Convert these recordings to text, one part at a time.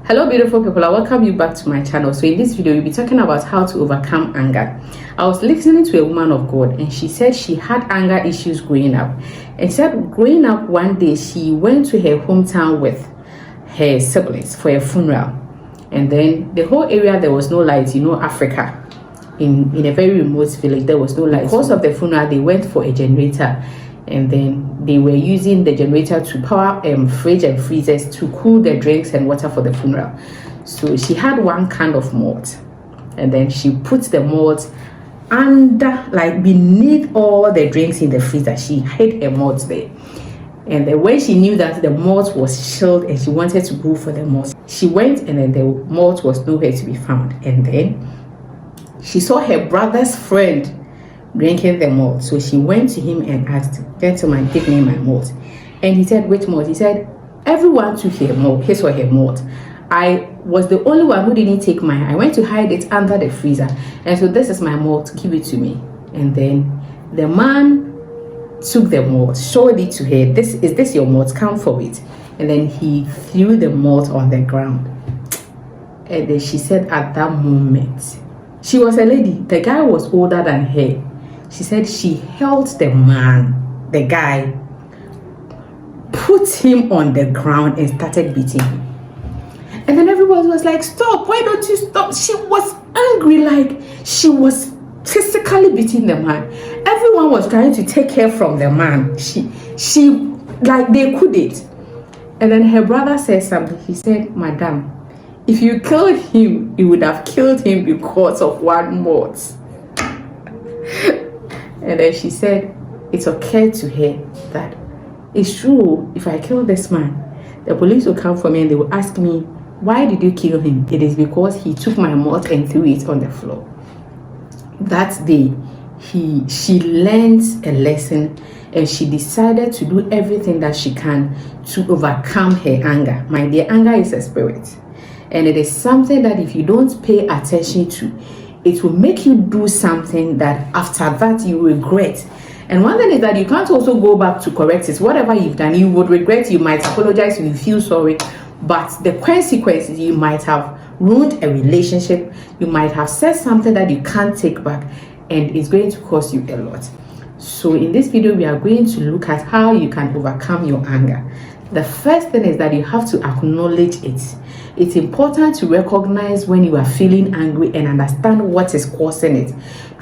Hello beautiful people, I welcome you back to my channel. So in this video we'll be talking about how to overcome anger. I was listening to a woman of God and she said she had anger issues growing up. And said growing up one day she went to her hometown with her siblings for a funeral. And then the whole area there was no light. You know, Africa, in a very remote village, there was no light. Because of the funeral they went for a generator, and then they were using the generator to power fridge and freezers to cool the drinks and water for the funeral. So she had one can of malt, and then she put the malt under, like beneath all the drinks in the freezer. She hid a malt there, and then when she knew that the malt was chilled and she wanted to go for the malt, she went, and then the malt was nowhere to be found. And then she saw her brother's friend drinking the malt. So she went to him and asked, "Gentleman, give me my malt." And he said, "Which malt?" He said, "Everyone took his or her malt. I was the only one who didn't take mine. I went to hide it under the freezer. And so this is my malt, give it to me." And then the man took the malt, showed it to her. "Is this your malt? Come for it." And then he threw the malt on the ground. And then she said at that moment, she was a lady, the guy was older than her. She said she held the man, the guy, put him on the ground and started beating him. And then everyone was like, "Stop, why don't you stop?" She was angry, like she was physically beating the man. Everyone was trying to take her from the man. She like they couldn't. And then her brother said something. He said, "Madam, if you killed him, you would have killed him because of one malt." And then she said it occurred to her that it's true, if I kill this man, the police will come for me and they will ask me, "Why did you kill him?" It is because he took my malt and threw it on the floor. That day, she learned a lesson, and she decided to do everything that she can to overcome her anger. My dear, anger is a spirit, and it is something that if you don't pay attention to, it will make you do something that after that you regret. And one thing is that you can't also go back to correct it. Whatever you've done, you would regret. You might apologize, you feel sorry, but the consequences, you might have ruined a relationship, you might have said something that you can't take back, and it's going to cost you a lot. So in this video we are going to look at how you can overcome your anger. The first thing is that you have to acknowledge it. It's important to recognize when you are feeling angry and understand what is causing it.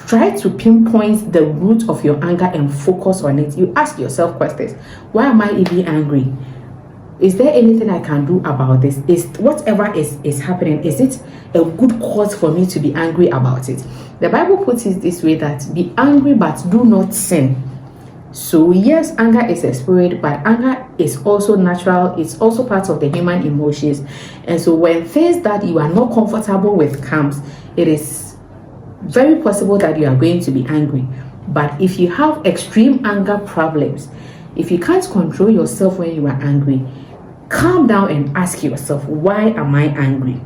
Try to pinpoint the root of your anger and focus on it. You ask yourself questions. Why am I even angry? Is there anything I can do about this? Is whatever is happening, is it a good cause for me to be angry about it? The Bible puts it this way, that be angry but do not sin. So yes, anger is a spirit, but anger is also natural. It's also part of the human emotions. And so when things that you are not comfortable with comes, it is very possible that you are going to be angry. But if you have extreme anger problems, if you can't control yourself when you are angry, calm down and ask yourself, why am I angry?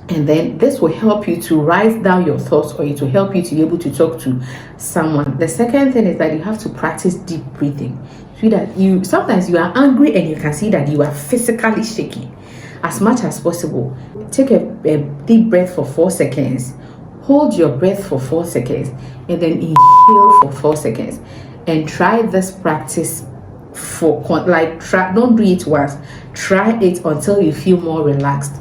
And then this will help you to write down your thoughts, or it will help you to be able to talk to someone. The second thing is that you have to practice deep breathing. See that sometimes you are angry and you can see that you are physically shaking. As much as possible, take a deep breath for 4 seconds. Hold your breath for 4 seconds and then inhale for 4 seconds. And try this practice don't do it once. Try it until you feel more relaxed.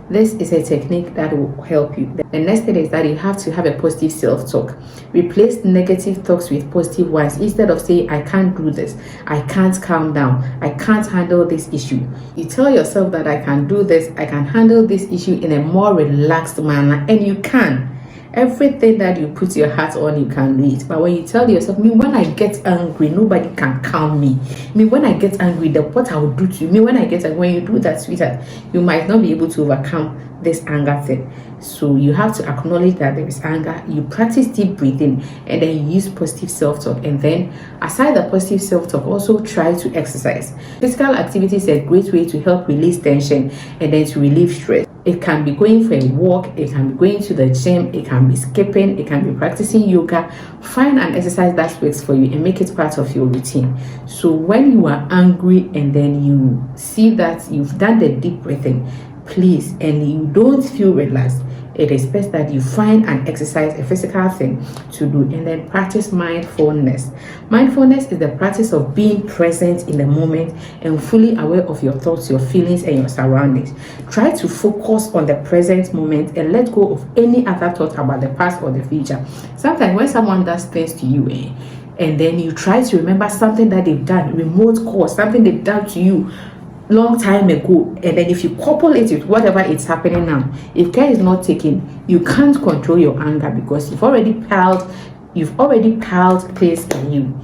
This is a technique that will help you. The next thing is that you have to have a positive self-talk. Replace negative thoughts with positive ones. Instead of saying, "I can't do this, I can't calm down, I can't handle this issue," you tell yourself that I can do this, I can handle this issue in a more relaxed manner, and you can. Everything that you put your heart on, you can do it. But when you tell yourself, "Me, when I get angry, nobody can calm me. Me, when I get angry, what I will do to you. Me, when I get angry," when you do that, sweetheart, you might not be able to overcome this anger thing. So you have to acknowledge that there is anger. You practice deep breathing, and then you use positive self-talk. And then aside the positive self-talk, also try to exercise. Physical activity is a great way to help release tension and then to relieve stress. It can be going for a walk, it can be going to the gym, it can be skipping, it can be practicing yoga. Find an exercise that works for you and make it part of your routine. So when you are angry and then you see that you've done the deep breathing, please, and you don't feel relaxed, it is best that you find an exercise, a physical thing to do, and then practice mindfulness. Mindfulness is the practice of being present in the moment and fully aware of your thoughts, your feelings, and your surroundings. Try to focus on the present moment and let go of any other thought about the past or the future. Sometimes when someone does things to you, and then you try to remember something that they've done, remote cause, something they've done to you long time ago, and then if you couple it with whatever is happening now, if care is not taken, you can't control your anger because you've already piled place in you.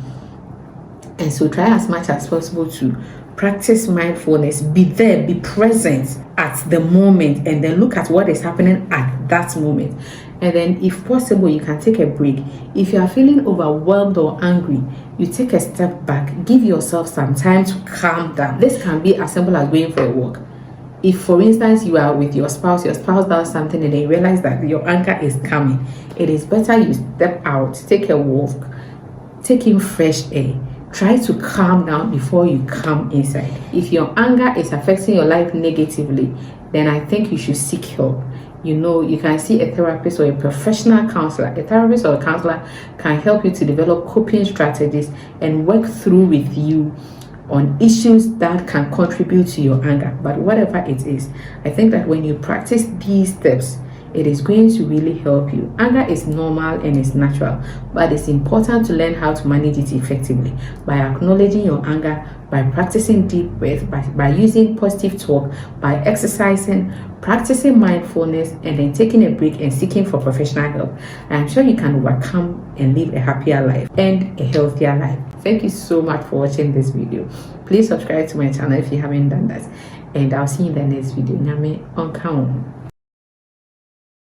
And so try as much as possible to practice mindfulness. Be there, be present at the moment, and then look at what is happening at that moment. And then if possible, you can take a break. If you are feeling overwhelmed or angry, you take a step back, give yourself some time to calm down. This can be as simple as going for a walk. If, for instance, you are with your spouse does something and then you realize that your anger is coming, it is better you step out, take a walk, take in fresh air. Try to calm down before you come inside. If your anger is affecting your life negatively, then I think you should seek help. You can see a therapist or a professional counselor. A therapist or a counselor can help you to develop coping strategies and work through with you on issues that can contribute to your anger. But whatever it is, I think that when you practice these steps, it is going to really help you. Anger is normal and it's natural, but it's important to learn how to manage it effectively by acknowledging your anger, by practicing deep breath, by using positive talk, by exercising, practicing mindfulness, and then taking a break and seeking for professional help. I'm sure you can overcome and live a happier life and a healthier life. Thank you so much for watching this video. Please subscribe to my channel if you haven't done that, and I'll see you in the next video. Nyame onka wo.